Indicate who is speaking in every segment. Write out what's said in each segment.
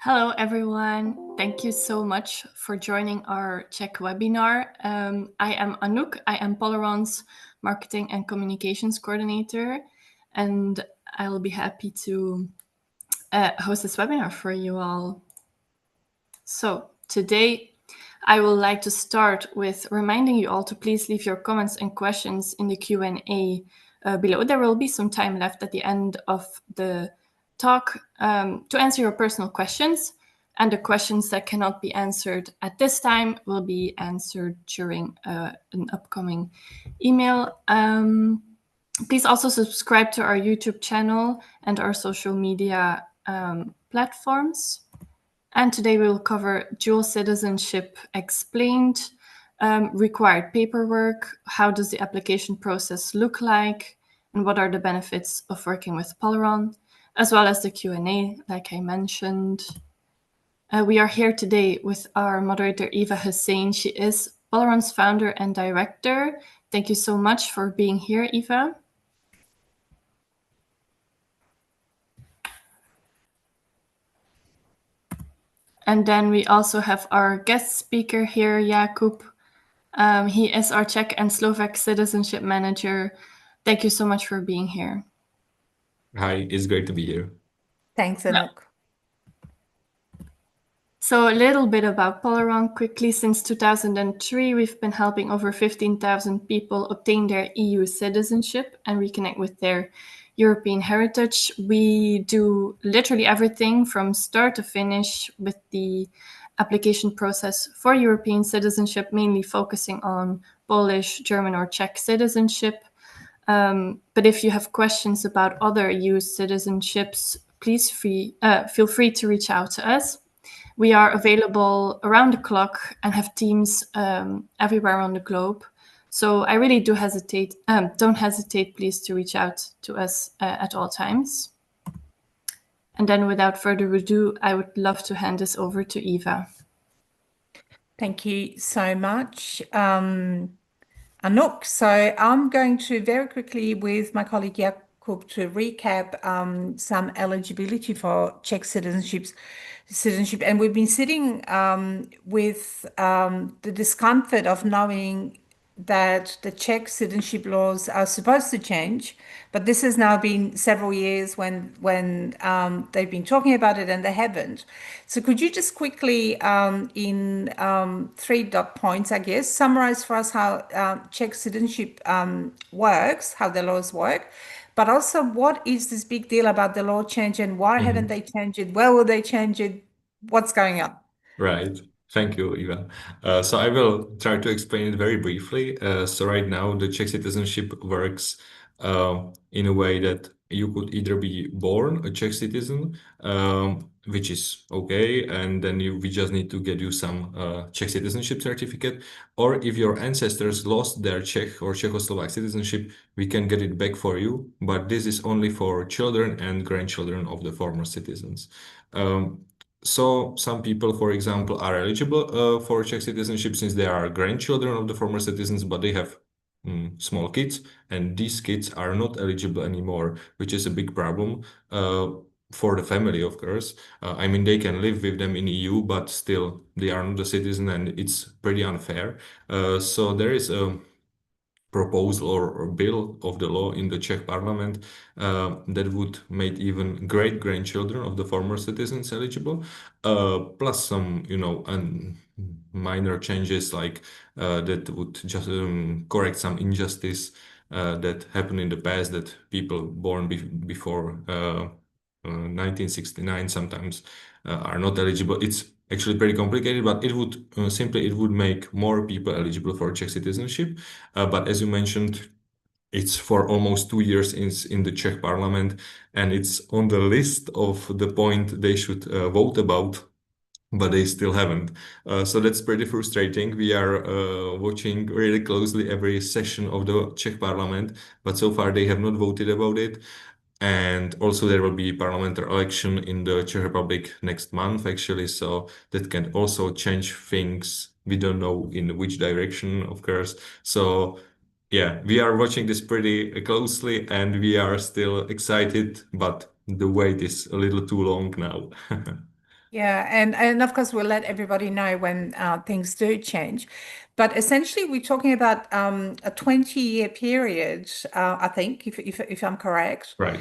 Speaker 1: Hello, everyone. Thank you so much for joining our Czech webinar. I am Anouk. I am Polaron's Marketing and Communications Coordinator, and I'll be happy to host this webinar for you all. So today, I would like to start with reminding you all to please leave your comments and questions in the Q&A below. There will be some time left at the end of the talk to answer your personal questions, and the questions that cannot be answered at this time will be answered during an upcoming email. Please also subscribe to our YouTube channel and our social media platforms. And today we will cover dual citizenship explained, required paperwork, how does the application process look like, and what are the benefits of working with Polaron, as well as the Q&A, like I mentioned. We are here today with our moderator, Eva Hussain. She is Polaron's founder and director. Thank you so much for being here, Eva. And then we also have our guest speaker here, Jakub. He is our Czech and Slovak citizenship manager. Thank you so much for being here.
Speaker 2: Hi, it's great to be here.
Speaker 3: Thanks, Anouk.
Speaker 1: So a little bit about Polaron quickly. Since 2003, we've been helping over 15,000 people obtain their EU citizenship and reconnect with their European heritage. We do literally everything from start to finish with the application process for European citizenship, mainly focusing on Polish, German, or Czech citizenship. But if you have questions about other EU citizenships, please feel free to reach out to us. We are available around the clock and have teams everywhere on the globe. So I really don't hesitate, please, to reach out to us at all times. And then without further ado, I would love to hand this over to Eva.
Speaker 3: Thank you so much, Anouk. So I'm going to very quickly with my colleague Jakub to recap some eligibility for Czech citizenship. And we've been sitting with the discomfort of knowing that the Czech citizenship laws are supposed to change, but this has now been several years when they've been talking about it and they haven't. So could you just quickly, in 3 dot points, I guess, summarize for us how Czech citizenship works, how the laws work, but also what is this big deal about the law change and why haven't they changed it? Where will they change it? What's going on?
Speaker 2: Right. Thank you, Eva. So I will try to explain it very briefly. So right now, the Czech citizenship works in a way that you could either be born a Czech citizen, which is okay, and then we just need to get you some Czech citizenship certificate, or if your ancestors lost their Czech or Czechoslovak citizenship, we can get it back for you, but this is only for children and grandchildren of the former citizens. So some people, for example, are eligible for Czech citizenship since they are grandchildren of the former citizens, but they have small kids, and these kids are not eligible anymore, which is a big problem for the family, of course. I mean, they can live with them in EU, but still they are not a citizen, and it's pretty unfair. So there is a proposal or bill of the law in the Czech parliament that would make even great-grandchildren of the former citizens eligible, plus some, minor changes like that would just correct some injustice that happened in the past, that people born before 1969 sometimes are not eligible. It's actually pretty complicated, but it would it would make more people eligible for Czech citizenship. But as you mentioned, it's for almost 2 years in the Czech parliament, and it's on the list of the point they should vote about, but they still haven't. So that's pretty frustrating. We are watching really closely every session of the Czech parliament, but so far they have not voted about it. And also there will be parliamentary election in the Czech Republic next month, actually, so that can also change things. We don't know in which direction, of course. So yeah, we are watching this pretty closely, and we are still excited, but the wait is a little too long now.
Speaker 3: Yeah, and of course we'll let everybody know when things do change. But essentially, we're talking about a 20-year period, I think, if I'm correct,
Speaker 2: Right.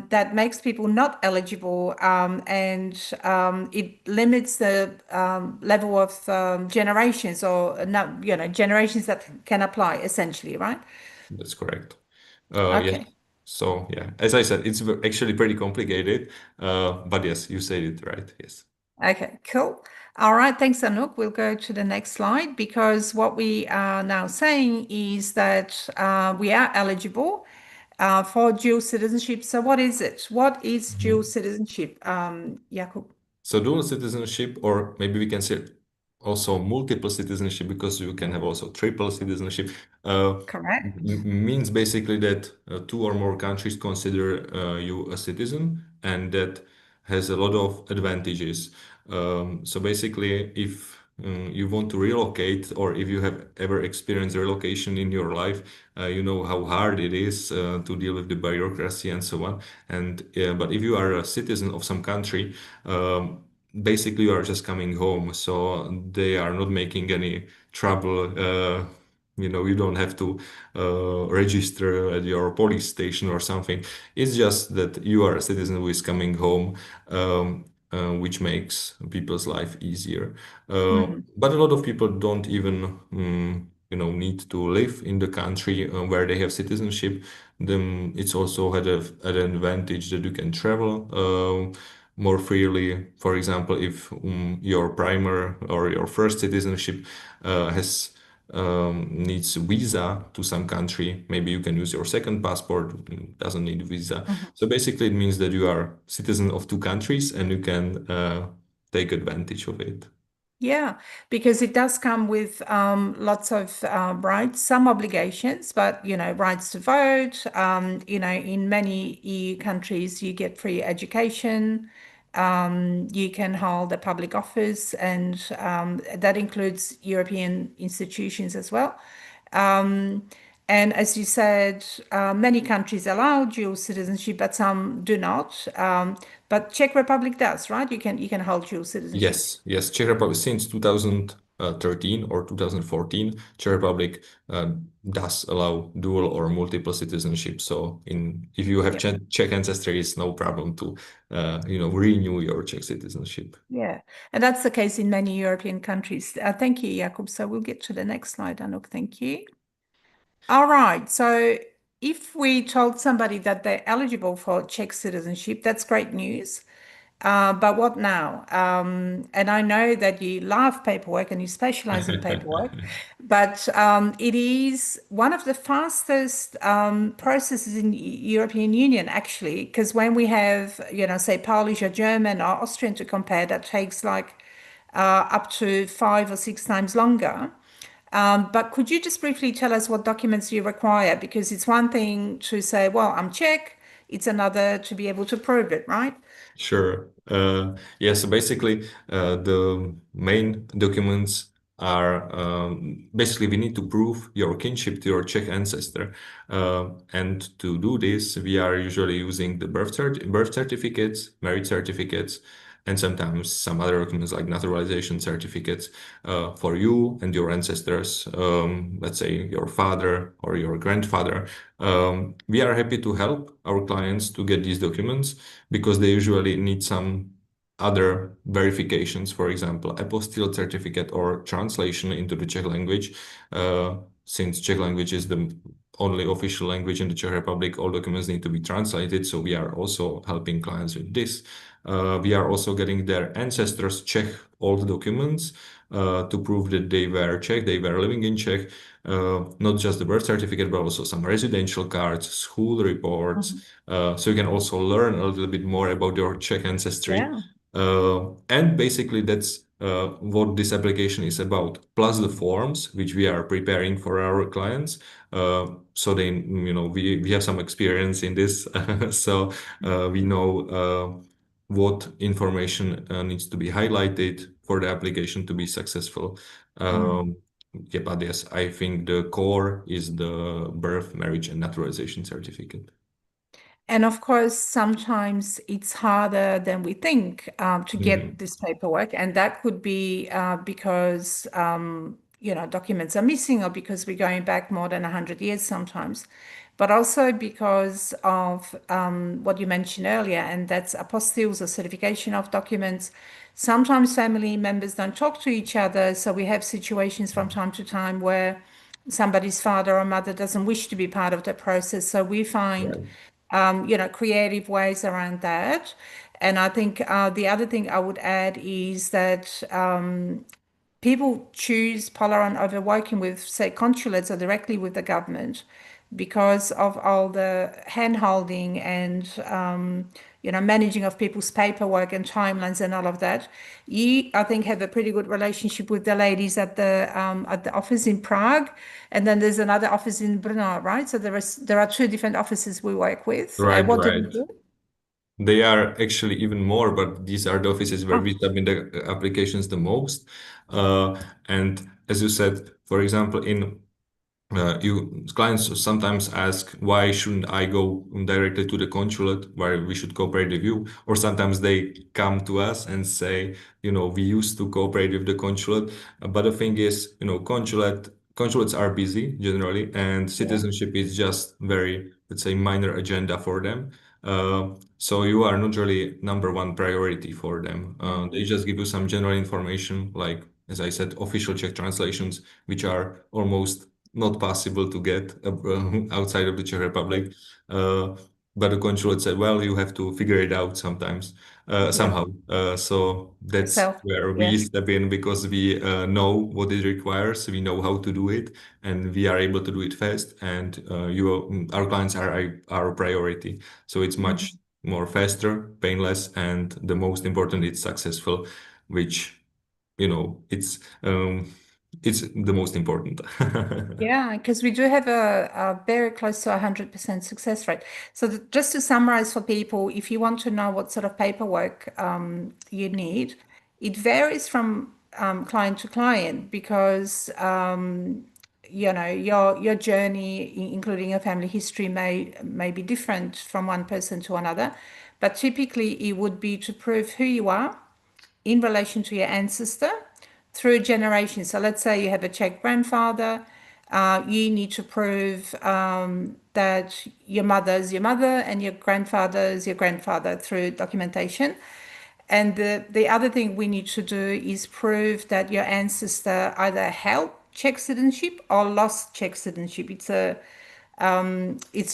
Speaker 3: that makes people not eligible, and it limits the level of generations or not, generations that can apply, essentially, right?
Speaker 2: That's correct. Yes.
Speaker 3: Okay.
Speaker 2: So yeah, as I said, it's actually pretty complicated. But yes, you said it right. Yes.
Speaker 3: Okay, cool. All right, thanks, Anouk. We'll go to the next slide because what we are now saying is that we are eligible for dual citizenship. So what is it? What is dual
Speaker 2: Mhm.
Speaker 3: citizenship, Jakub?
Speaker 2: So dual citizenship, or maybe we can say also multiple citizenship, because you can have also triple citizenship,
Speaker 3: Correct.
Speaker 2: means basically that two or more countries consider you a citizen, and that has a lot of advantages. So basically, if you want to relocate, or if you have ever experienced relocation in your life, you know how hard it is to deal with the bureaucracy and so on. And but if you are a citizen of some country, basically you are just coming home, so they are not making any trouble. You don't have to register at your police station or something. It's just that you are a citizen who is coming home, which makes people's life easier.
Speaker 3: Mhm.
Speaker 2: But a lot of people don't even, need to live in the country where they have citizenship. Then it's also had an advantage that you can travel more freely. For example, if your primer or your first citizenship has needs visa to some country, maybe you can use your second passport, doesn't need visa.
Speaker 3: Mhm.
Speaker 2: So basically, it means that you are citizen of two countries and you can take advantage of it.
Speaker 3: Yeah, because it does come with lots of rights, some obligations, but rights to vote. In many EU countries, you get free education. You can hold a public office, and that includes European institutions as well. Um, and as you said, many countries allow dual citizenship, but some do not. But Czech Republic does, right? You can hold dual citizenship.
Speaker 2: Yes, yes. Czech Republic since 2013 or 2014, Czech Republic does allow dual or multiple citizenship. So if you have
Speaker 3: Yep.
Speaker 2: Czech ancestry, it's no problem to renew your Czech citizenship.
Speaker 3: Yeah, and that's the case in many European countries. Thank you, Jakub. So we'll get to the next slide, Anouk. Thank you. All right. So if we told somebody that they're eligible for Czech citizenship, that's great news. But what now? And I know that you love paperwork and you specialize in paperwork, but it is one of the fastest processes in European Union, actually, because when we have, say Polish or German or Austrian to compare, that takes like up to 5 or 6 times longer. But could you just briefly tell us what documents you require? Because it's one thing to say, well, I'm Czech. It's another to be able to prove it, right?
Speaker 2: Sure. Yeah, so basically, the main documents are basically we need to prove your kinship to your Czech ancestor. And to do this, we are usually using the birth certificates, marriage certificates, and sometimes some other documents like naturalization certificates for you and your ancestors, let's say your father or your grandfather. We are happy to help our clients to get these documents because they usually need some other verifications, for example, apostille certificate or translation into the Czech language. Since Czech language is the only official language in the Czech Republic, all documents need to be translated. So we are also helping clients with this. We are also getting their ancestors Czech old documents to prove that they were Czech, they were living in Czech. Not just the birth certificate, but also some residential cards, school reports.
Speaker 3: Mhm.
Speaker 2: So you can also learn a little bit more about your Czech ancestry.
Speaker 3: Yeah.
Speaker 2: And basically, that's what this application is about, plus the forms which we are preparing for our clients. So they, we have some experience in this, so we know what information needs to be highlighted for the application to be successful.
Speaker 3: Mm.
Speaker 2: Yeah, but yes, I think the core is the birth, marriage, and naturalization certificate.
Speaker 3: And of course, sometimes it's harder than we think to get this paperwork. And that could be because, documents are missing or because we're going back more than 100 years sometimes. But also because of what you mentioned earlier, and that's apostilles or certification of documents. Sometimes family members don't talk to each other. So we have situations from time to time where somebody's father or mother doesn't wish to be part of the process. So we find creative ways around that. And I think the other thing I would add is that people choose Polaron over working with, say, consulates or directly with the government because of all the hand-holding and managing of people's paperwork and timelines and all of that. You, I think, have a pretty good relationship with the ladies at the office in Prague, and then there's another office in Brno, right? So there are two different offices we work with.
Speaker 2: Right,
Speaker 3: What do
Speaker 2: right.
Speaker 3: we do?
Speaker 2: They are actually even more, but these are the offices where we submit the applications the most. And as you said, for example, in clients sometimes ask, why shouldn't I go directly to the consulate where we should cooperate with you? Or sometimes they come to us and say, we used to cooperate with the consulate, but the thing is, consulates are busy generally, and citizenship is just very, let's say, minor agenda for them. So you are not really number one priority for them. They just give you some general information, like, as I said, official Czech translations, which are almost not possible to get outside of the Czech Republic. But the consulate said, well, you have to figure it out somehow. So that's
Speaker 3: Yourself.
Speaker 2: where we
Speaker 3: Yeah.
Speaker 2: step in because we know what it requires, we know how to do it, and we are able to do it fast. And our clients are our priority. So it's much more faster, painless, and the most important, it's successful, which, it's the most important.
Speaker 3: Yeah, because we do have a very close to 100% success rate. So just to summarize for people, if you want to know what sort of paperwork you need, it varies from client to client because your journey, including your family history, may be different from one person to another. But typically, it would be to prove who you are in relation to your ancestor through generations. So let's say you have a Czech grandfather, you need to prove that your mother is your mother and your grandfather is your grandfather through documentation. And the other thing we need to do is prove that your ancestor either held Czech citizenship or lost Czech citizenship. It's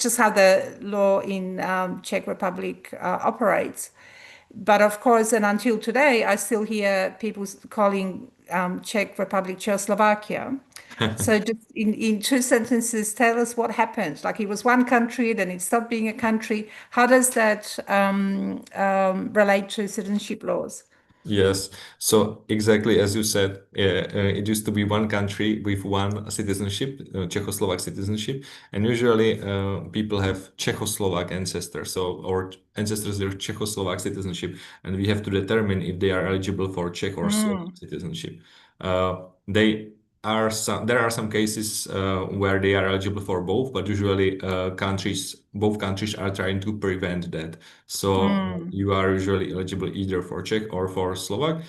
Speaker 3: just how the law in Czech Republic operates. But of course, and until today, I still hear people calling Czech Republic Czechoslovakia. So just in two sentences, tell us what happened. Like it was one country, then it stopped being a country. How does that relate to citizenship laws?
Speaker 2: Yes. So exactly as you said, it used to be one country with one citizenship, Czechoslovak citizenship, and usually people have Czechoslovak ancestors, so or ancestors with Czechoslovak citizenship, and we have to determine if they are eligible for Czech or Slovak citizenship. They are there are some cases where they are eligible for both, but usually both countries are trying to prevent that. So you are usually eligible either for Czech or for Slovak,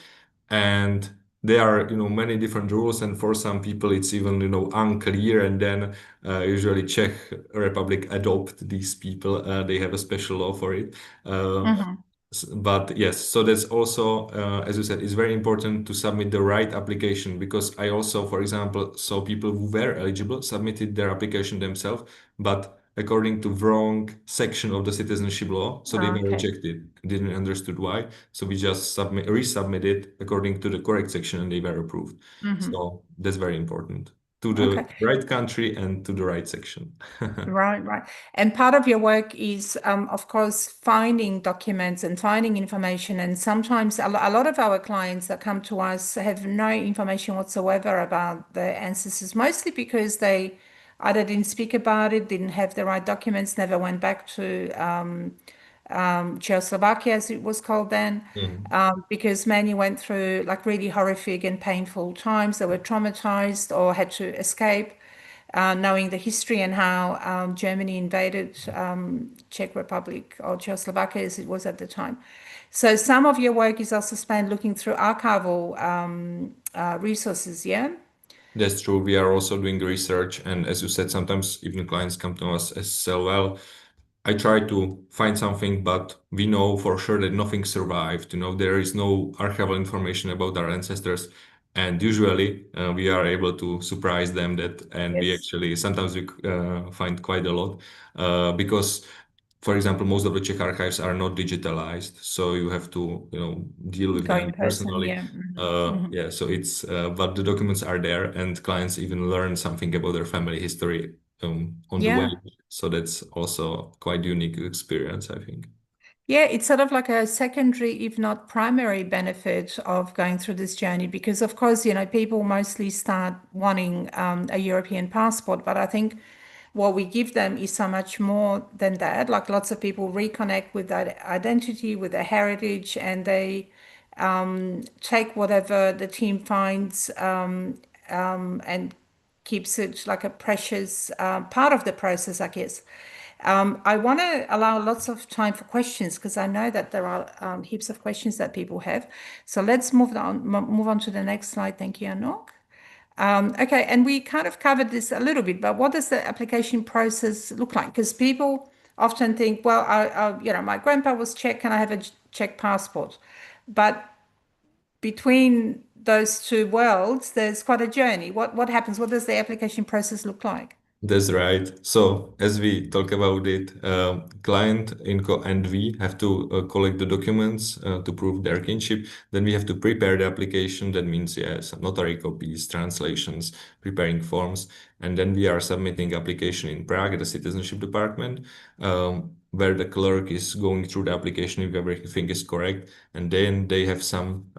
Speaker 2: and there are many different rules, and for some people it's even unclear, and then usually Czech Republic adopt these people. They have a special law for it. But yes, so that's also, as you said, it's very important to submit the right application, because I also, for example, saw people who were eligible submitted their application themselves, but according to wrong section of the citizenship law, so they were
Speaker 3: Okay.
Speaker 2: rejected. Didn't understood why. So we just resubmitted according to the correct section, and they were approved. So that's very important. To the
Speaker 3: Okay.
Speaker 2: right country and to the right section.
Speaker 3: Right, right. And part of your work is, of course, finding documents and finding information. And sometimes a lot of our clients that come to us have no information whatsoever about their ancestors, mostly because they either didn't speak about it, didn't have the right documents, never went back to Czechoslovakia, as it was called then, because many went through like really horrific and painful times. They were traumatized or had to escape. knowing the history and how Germany invaded Czech Republic or Czechoslovakia as it was at the time. So some of your work is also spent looking through archival resources, yeah?
Speaker 2: That's true. We are also doing research, and as you said, sometimes even clients come to us and say, well, I try to find something, but we know for sure that nothing survived. There is no archival information about our ancestors. And usually we are able to surprise them and we
Speaker 3: Yes.
Speaker 2: actually sometimes we find quite a lot because, for example, most of the Czech archives are not digitalized, so you have to, deal with
Speaker 3: Go in
Speaker 2: them
Speaker 3: person,
Speaker 2: personally.
Speaker 3: yeah. Mhm.
Speaker 2: Yeah, so but the documents are there, and clients even learn something about their family history on the way.
Speaker 3: Yeah.
Speaker 2: So that's also quite unique experience, I think.
Speaker 3: Yeah, it's sort of like a secondary, if not primary benefit of going through this journey because, of course, people mostly start wanting a European passport, but I think what we give them is so much more than that. Like lots of people reconnect with that identity, with their heritage, and they take whatever the team finds and keeps it like a precious part of the process, I guess. I want to allow lots of time for questions because I know that there are heaps of questions that people have. So let's move on to the next slide. Thank you, Anok. Okay, and we kind of covered this a little bit, but what does the application process look like? Because people often think, well, my grandpa was Czech and I have a Czech passport. But between those two worlds, there's quite a journey. What happens? What does the application process look like?
Speaker 2: That's right. So as we talk about it, client and we have to collect the documents to prove their kinship. Then we have to prepare the application. That means, yes, notary copies, translations, preparing forms. And then we are submitting application in Prague at the citizenship department, where the clerk is going through the application if everything is correct. And then they have some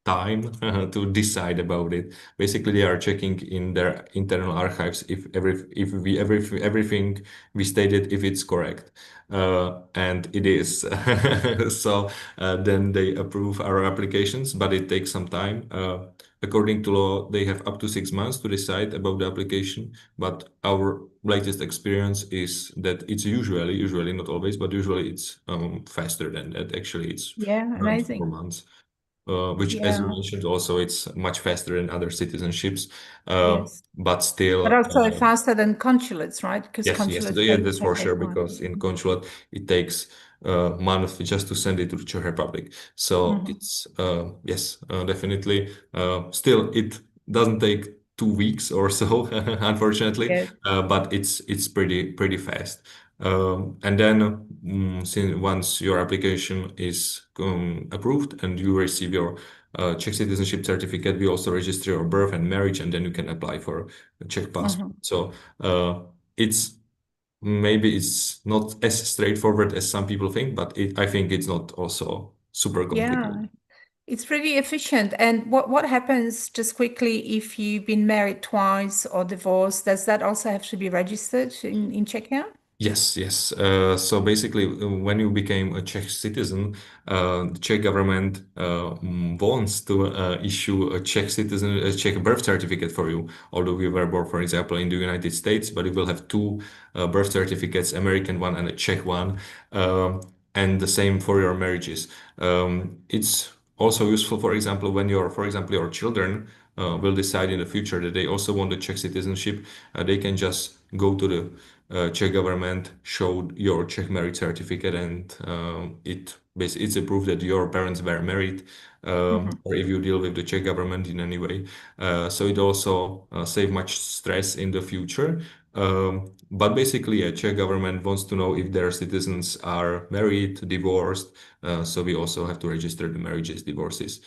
Speaker 2: time to decide about it. Basically, they are checking in their internal archives everything we stated if it's correct, and it is. So then they approve our applications, but it takes some time. According to law, they have up to 6 months to decide about the application. But our latest experience is that it's usually not always, but usually it's faster than that. Actually, it's
Speaker 3: Yeah,
Speaker 2: around
Speaker 3: amazing.
Speaker 2: 4 months which, as you
Speaker 3: Yeah,
Speaker 2: mentioned, also it's much faster than other citizenships,
Speaker 3: yes.
Speaker 2: but
Speaker 3: But
Speaker 2: still,
Speaker 3: also faster than consulates, right? Because
Speaker 2: yes,
Speaker 3: consulates
Speaker 2: yeah,
Speaker 3: take
Speaker 2: that's for
Speaker 3: take their
Speaker 2: sure.
Speaker 3: time.
Speaker 2: Because in consulate, it takes a month just to send it to the Czech Republic. So
Speaker 3: Mhm.
Speaker 2: it's yes, definitely. Still, it doesn't take 2 weeks or so, unfortunately,
Speaker 3: Yes.
Speaker 2: but it's pretty fast. And then, since once your application is approved and you receive your Czech citizenship certificate, we also register your birth and marriage, and then you can apply for a Czech passport.
Speaker 3: Mhm.
Speaker 2: So it's maybe it's not as straightforward as some people think, but I think it's not also super
Speaker 3: Yeah,
Speaker 2: complicated.
Speaker 3: it's pretty efficient. And what happens just quickly if you've been married twice or divorced? Does that also have to be registered in Czechia?
Speaker 2: Yes, yes. So basically, when you became a Czech citizen, the Czech government wants to issue a Czech birth certificate for you. Although you were born, for example, in the United States, but you will have two birth certificates, American one and a Czech one, and the same for your marriages. It's also useful, for example, when your children will decide in the future that they also want the Czech citizenship, they can just go to the Czech government, showed your Czech marriage certificate, and it's a proof that your parents were married,
Speaker 3: Mhm.
Speaker 2: or if you deal with the Czech government in any way. So it also save much stress in the future. But basically, a Czech government wants to know if their citizens are married, divorced. So we also have to register the marriages, divorces.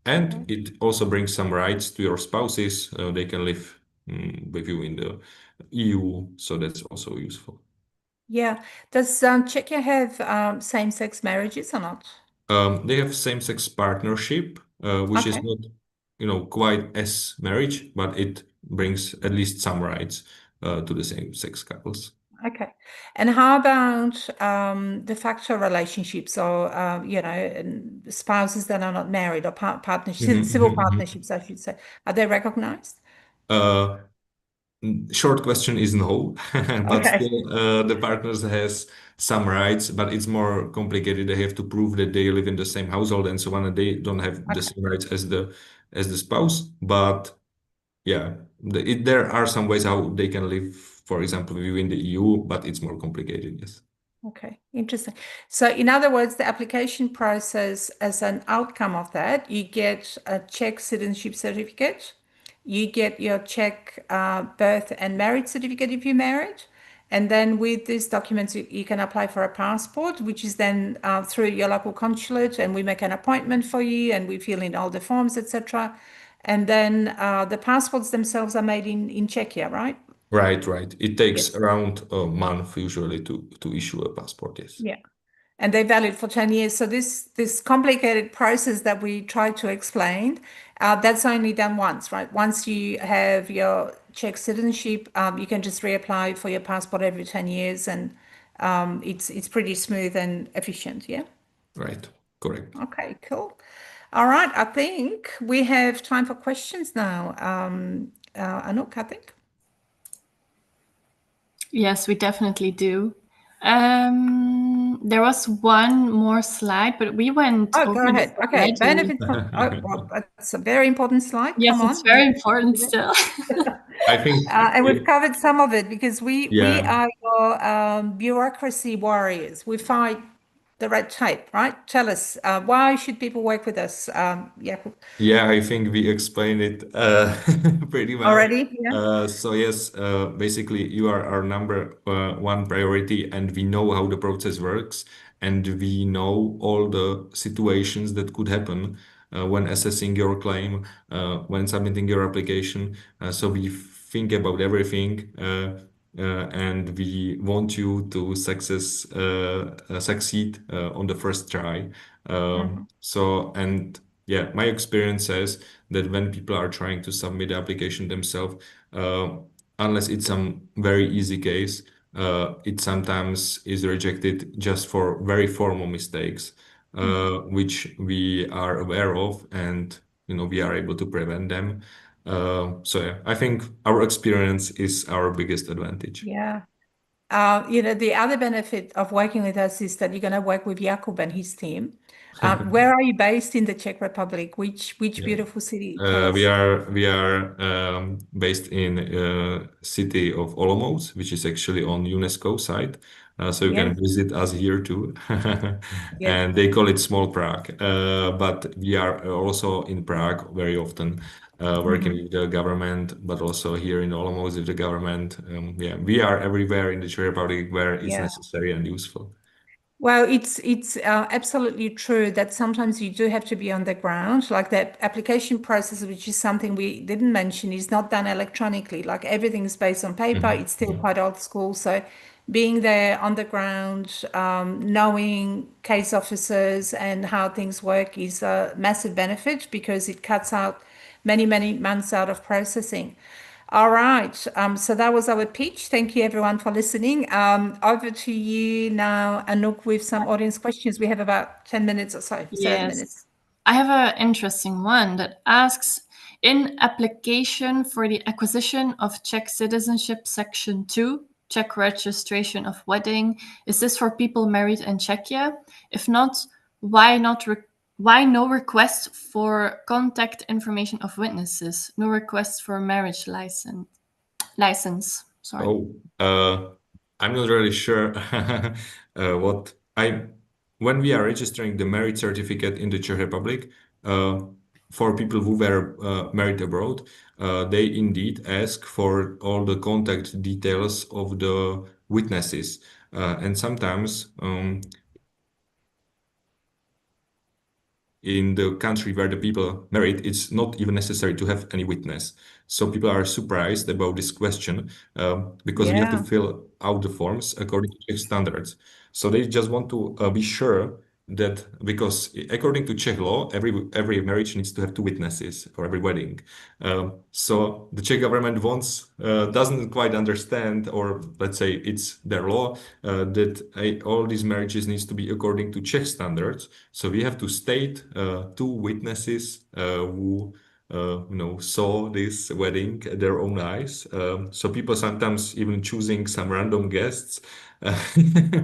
Speaker 2: And
Speaker 3: Yeah.
Speaker 2: it also brings some rights to your spouses. They can live with you in the EU, so that's also useful.
Speaker 3: Yeah. Does Czechia have same-sex marriages or not?
Speaker 2: They have same-sex partnership, which is
Speaker 3: Okay.
Speaker 2: not, quite as marriage, but it brings at least some rights to the same-sex couples.
Speaker 3: Okay. And how about de facto relationships or, spouses that are not married or
Speaker 2: Mhm,
Speaker 3: partnerships, civil
Speaker 2: mhm, mhm.
Speaker 3: partnerships, I should say. Are they recognized?
Speaker 2: Uh, Short question is no, but
Speaker 3: Okay.
Speaker 2: still, the partners has some rights, but it's more complicated. They have to prove that they live in the same household and so on, and they don't have the
Speaker 3: Okay.
Speaker 2: same rights as the spouse. But yeah, there are some ways how they can live, for example, within the EU, but it's more complicated. Yes.
Speaker 3: Okay, interesting. So in other words, the application process, as an outcome of that, you get a Czech citizenship certificate, you get your Czech birth and marriage certificate if you're married, and then with these documents, you can apply for a passport, which is then through your local consulate, and we make an appointment for you, and we fill in all the forms, etc. And then the passports themselves are made in Czechia, right?
Speaker 2: Right, right. It takes
Speaker 3: Yes.
Speaker 2: around a month usually to issue a passport. Yes.
Speaker 3: Yeah. And they're valid for 10 years. So this complicated process that we try to explain, that's only done once, right? Once you have your Czech citizenship, you can just reapply for your passport every 10 years, and it's pretty smooth and efficient, yeah?
Speaker 2: Right. Correct.
Speaker 3: Okay, cool. All right, I think we have time for questions now. Anouk, I think.
Speaker 1: Yes, we definitely do. There was one more slide, but we went
Speaker 3: Oh,
Speaker 1: over
Speaker 3: go
Speaker 1: this
Speaker 3: ahead. Okay,
Speaker 1: already.
Speaker 3: benefits from, oh, well, that's a very important slide.
Speaker 1: Yes,
Speaker 3: Come
Speaker 1: it's
Speaker 3: on.
Speaker 1: very important still.
Speaker 2: I think,
Speaker 3: And we've covered some of it because we
Speaker 2: yeah.
Speaker 3: are your bureaucracy warriors. We fight the red tape, right? Tell us, why should people work with us, Jakub?
Speaker 2: Yeah, I think we explained it pretty well.
Speaker 3: Already? Yeah.
Speaker 2: So yes, basically you are our number one priority, and we know how the process works, and we know all the situations that could happen when assessing your claim, when submitting your application. So we think about everything, and we want you to succeed on the first try.
Speaker 3: Mhm.
Speaker 2: So and yeah, my experience says that when people are trying to submit the application themselves, uh, unless it's some very easy case, it sometimes is rejected just for very formal mistakes, which we are aware of, and we are able to prevent them. So yeah, I think our experience is our biggest advantage.
Speaker 3: Yeah. The other benefit of working with us is that you're going to work with Jakub and his team. Where are you based in the Czech Republic? Which
Speaker 2: Yeah.
Speaker 3: beautiful city? Tell
Speaker 2: We
Speaker 3: us.
Speaker 2: are based in city of Olomouc, which is actually on UNESCO site. So you can
Speaker 3: Yes.
Speaker 2: visit us here too.
Speaker 3: Yes.
Speaker 2: And they call it Small Prague. But we are also in Prague very often, working
Speaker 3: Mhm.
Speaker 2: with the government, but also here in Olomouc with the government. Yeah, we are everywhere in the Czech Republic where it's
Speaker 3: Yeah.
Speaker 2: necessary and useful.
Speaker 3: Well, it's absolutely true that sometimes you do have to be on the ground. Like that application process, which is something we didn't mention, is not done electronically. Like everything is based on paper.
Speaker 2: Mhm.
Speaker 3: It's still
Speaker 2: Yeah.
Speaker 3: quite old school. So being there on the ground, knowing case officers and how things work is a massive benefit because it cuts out many, many months out of processing. All right. So that was our pitch. Thank you everyone for listening. Over to you now, Anouk, with some audience questions. We have about 10 minutes or so, 7 minutes.
Speaker 1: Yes. I have an interesting one that asks, in application for the acquisition of Czech citizenship section 2, Czech registration of wedding, is this for people married in Czechia? If not, why no request for contact information of witnesses? No request for marriage license. Sorry.
Speaker 2: Oh, I'm not really sure what when we are registering the marriage certificate in the Czech Republic, uh, for people who were married abroad, they indeed ask for all the contact details of the witnesses. And sometimes in the country where the people married, it's not even necessary to have any witness. So people are surprised about this question because we have to
Speaker 3: Yeah.
Speaker 2: fill out the forms according to Czech standards. So they just want to be sure that because according to Czech law, every marriage needs to have two witnesses for every wedding. So the Czech government doesn't quite understand, or let's say it's their law, that all these marriages needs to be according to Czech standards. So we have to state two witnesses who saw this wedding at their own eyes. So people sometimes even choosing some random guests uh,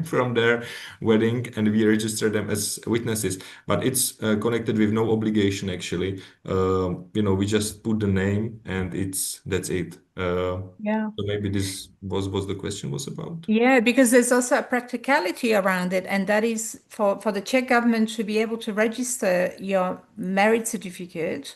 Speaker 2: from their wedding, and we register them as witnesses. But it's connected with no obligation actually. We just put the name, and that's it.
Speaker 3: Yeah.
Speaker 2: So maybe this was the question was about.
Speaker 3: Yeah, because there's also a practicality around it, and that is for the Czech government to be able to register your marriage certificate,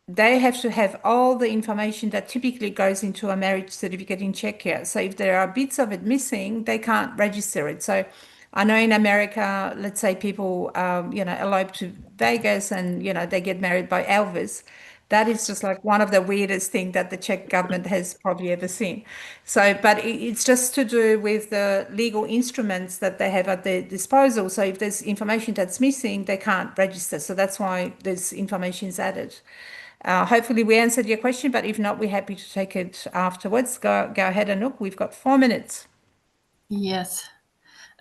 Speaker 3: they have to have all the information that typically goes into a marriage certificate in Czechia. So if there are bits of it missing, they can't register it. So I know in America, let's say people, elope to Vegas and, they get married by Elvis. That is just like one of the weirdest thing that the Czech government has probably ever seen. So, but it's just to do with the legal instruments that they have at their disposal. So if there's information that's missing, they can't register. So that's why this information is added. Hopefully we answered your question, but if not, we're happy to take it afterwards. Go ahead, Anouk. We've got 4 minutes.
Speaker 1: Yes.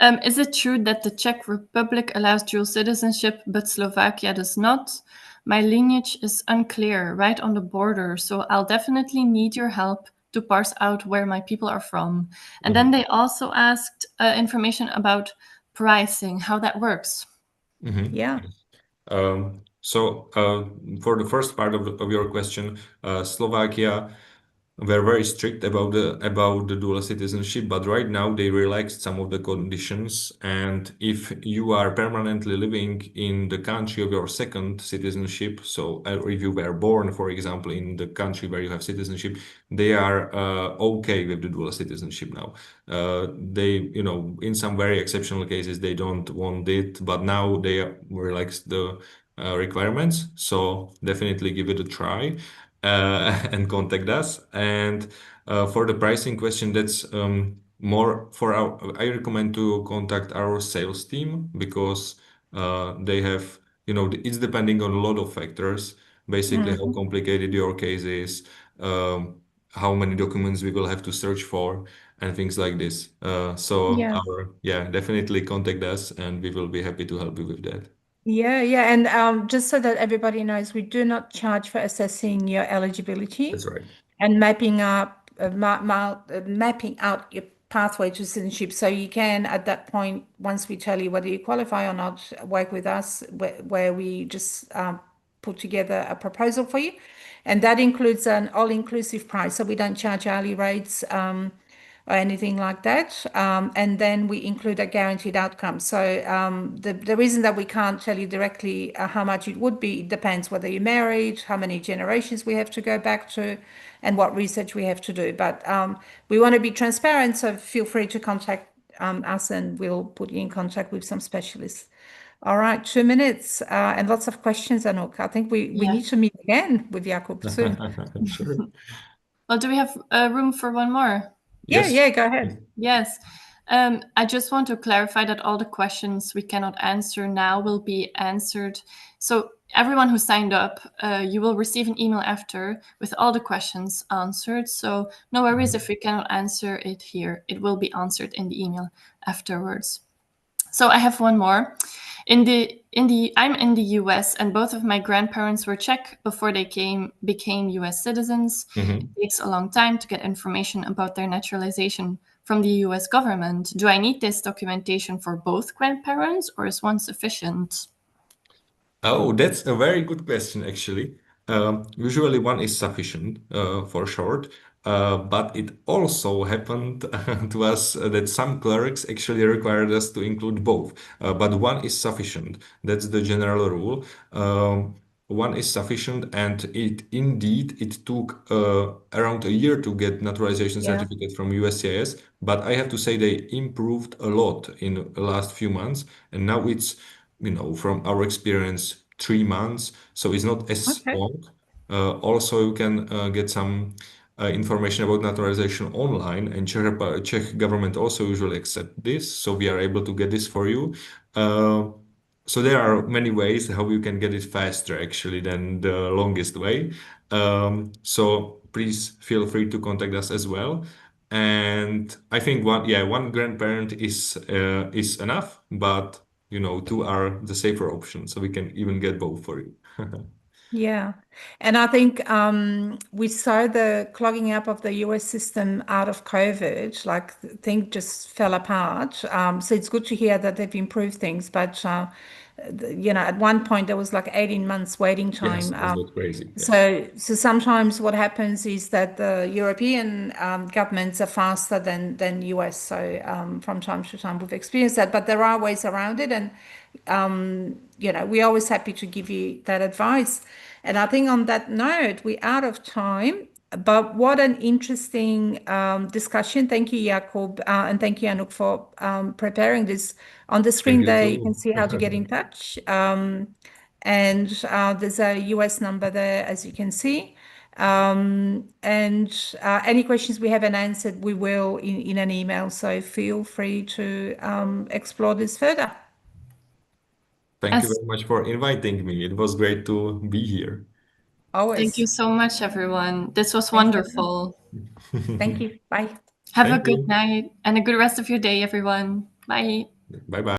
Speaker 1: Is it true that the Czech Republic allows dual citizenship, but Slovakia does not? My lineage is unclear, right on the border, so I'll definitely need your help to parse out where my people are from. And then they also asked information about pricing, how that works.
Speaker 3: Yeah.
Speaker 2: For the first part of your question, Slovakia were very strict about the dual citizenship, but right now they relaxed some of the conditions. And if you are permanently living in the country of your second citizenship, so or if you were born, for example, in the country where you have citizenship, they are okay with the dual citizenship now. In some very exceptional cases, they don't want it, but now they relaxed the requirements. So definitely give it a try and contact us. And for the pricing question, that's more for I recommend to contact our sales team because they have, it's depending on a lot of factors, basically how complicated your case is, how many documents we will have to search for, and things like this.
Speaker 3: Yeah.
Speaker 2: Definitely contact us, and we will be happy to help you with that.
Speaker 3: Yeah, yeah. And just so that everybody knows, we do not charge for assessing your eligibility
Speaker 2: That's right.
Speaker 3: and mapping out your pathway to citizenship. So you can, at that point, once we tell you whether you qualify or not, work with us, where we just put together a proposal for you. And that includes an all-inclusive price. So we don't charge hourly rates or anything like that. And then we include a guaranteed outcome. So the reason that we can't tell you directly how much it would be, it depends whether you're married, how many generations we have to go back to, and what research we have to do. But we want to be transparent, so feel free to contact us and we'll put you in contact with some specialists. All right, 2 minutes and lots of questions, Anouk. I think we need to meet again with Jakub soon.
Speaker 2: Sure.
Speaker 1: Well, do we have room for one more?
Speaker 3: Yeah,
Speaker 2: Yes.
Speaker 3: yeah, go ahead.
Speaker 1: Yes. I just want to clarify that all the questions we cannot answer now will be answered. So everyone who signed up, you will receive an email after with all the questions answered. So no worries if we cannot answer it here. It will be answered in the email afterwards. So I have one more. I'm in the US, and both of my grandparents were Czech before they became US citizens. It takes a long time to get information about their naturalization from the US government. Do I need this documentation for both grandparents, or is one sufficient?
Speaker 2: Oh, that's a very good question, actually. Usually one is sufficient, for short, but it also happened to us that some clerks actually required us to include both. But one is sufficient. That's the general rule. One is sufficient, and it took around a year to get naturalization
Speaker 3: Yeah.
Speaker 2: certificate from USCIS. But I have to say they improved a lot in the last few months, and now it's from our experience, 3 months, so it's not as
Speaker 3: Okay.
Speaker 2: long. Also, you can get some information about naturalization online, and Czech government also usually accept this, so we are able to get this for you. So there are many ways how you can get it faster, actually, than the longest way. So please feel free to contact us as well. And I think one grandparent is enough, but two are the safer option, so we can even get both for you.
Speaker 3: Yeah. And I think we saw the clogging up of the US system out of COVID, like things just fell apart. So it's good to hear that they've improved things. But, at one point there was like 18 months waiting time.
Speaker 2: Yes, that's not crazy. Yes.
Speaker 3: So sometimes what happens is that the European governments are faster than US. So from time to time we've experienced that, but there are ways around it. And we're always happy to give you that advice. And I think on that note, we're out of time. But what an interesting discussion. Thank you, Jakub, and thank you, Anouk, for preparing this. On the screen
Speaker 2: you
Speaker 3: there,
Speaker 2: too.
Speaker 3: you can see how to get in touch. And there's a US number there, as you can see. And any questions we haven't answered, we will in an email. So feel free to explore this further.
Speaker 2: Thank you very much for inviting me. It was great to be here.
Speaker 3: Always.
Speaker 1: Thank you so much, everyone. This was wonderful.
Speaker 3: Thank you. Bye.
Speaker 1: Have a good night and a good rest of your day, everyone. Bye.
Speaker 2: Bye-bye.